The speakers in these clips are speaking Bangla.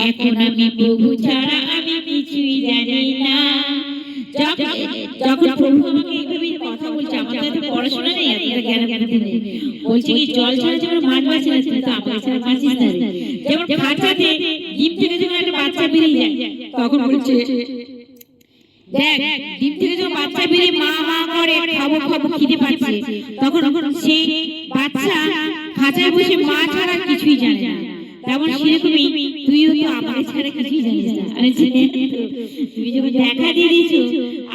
এখন আমি প্রভু ছাড়া আমি কিছুই জানি না। যখন প্রভু আমাকে এইভাবে কথা বলছে, আমাদের তো পড়াশোনা নেই, এতটা জ্ঞান নেই, বলছে কি জল ছাড়া যেমন মাছ বাঁচে না, কিন্তু আমার ছাড়া বাঁচিস না। যেমন খাঁচাতে ডিম থেকে যখন একটা বাচ্চা বেরিয়ে যায়, তখন বলছে দেখ ডিম থেকে যখন বাচ্চা বেরিয়ে মা মা করে খাবো খাবো খিদে পাচ্ছে, তখন সেই বাচ্চা খাঁচায় বসে মা ছাড়া কিছুই জানে না। তেমন সেরকমই তুইও তো আমাকে ছাড়া কিছুই জানিস না। তুমি যখন দেখা দিয়ে দিয়েছো,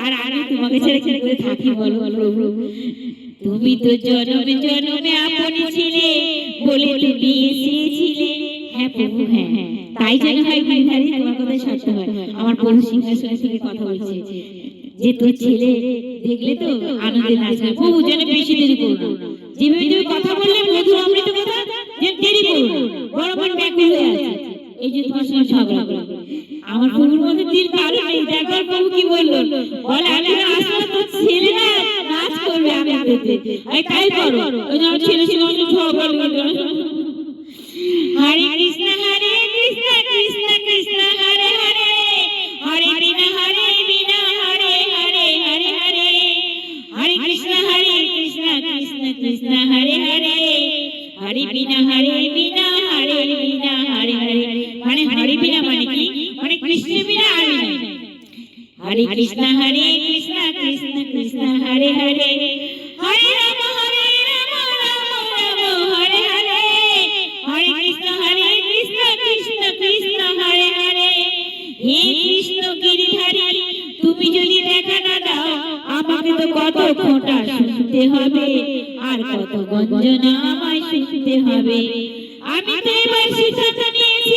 আর আমি তোমাকে ছাড়া কি করে থাকি বলো প্রভু? তুমি তো জনমে জনমে আপনি ছিলে বলে তুমি এসেছিলে। হ্যাঁ প্রভু, হ্যাঁ, তাই যেন হয় গিরিধারী, তোমার কথা সত্য হয়। আমার প্রভু সিংহাসনে থেকে কথা বলছে যে তোর ছেলে দেখলে তো আনন্দে নাচবে। প্রভু যেন বেশি দেরি করো না, যেভাবে তুমি কথা বললে মধুর অমৃত কথা, যে দেরি করো না, বড় বড় ব্যাকুল হয়ে আছে। এই যে তোমার সঙ্গে ঝগড়া, আমার প্রভুর মধ্যে দিল কারণ নেই। দেখো প্রভু কি বললো, বলে আমি আসলে তোর ছেলে না নাচ করবে আনন্দেতে, আমি তাই করো। ওই যে আমার ছেলে সঙ্গে ঝগড়া করলো। হরে কৃষ্ণ কৃষ্ণ কৃষ্ণ হরে হরে, হরে বিনা হরে বিনা হরে হরে হরে হরে, হরে কৃষ্ণ কৃষ্ণ কৃষ্ণ হরে হরে, হরে বিনা হরে বিনা হরে বিনা হরে হরে। মানে হরে বিনা মানে কি, মানে কৃষ্ণ বিনা আর নাই। হরে কৃষ্ণ কৃষ্ণ কৃষ্ণ হরে হরে, হরে রাম রাম রাম হরে হরে, হরে কৃষ্ণ কৃষ্ণ কৃষ্ণ হরে হরে। হে কৃষ্ণ গিরিধারী, তুমি যদি দেখা না দাও, আমাকে তো কত খোঁটা শুনতে হবে, আর কত গঞ্জনা আমায় শুনতে হবে। আমি তো এবার সিদ্ধান্ত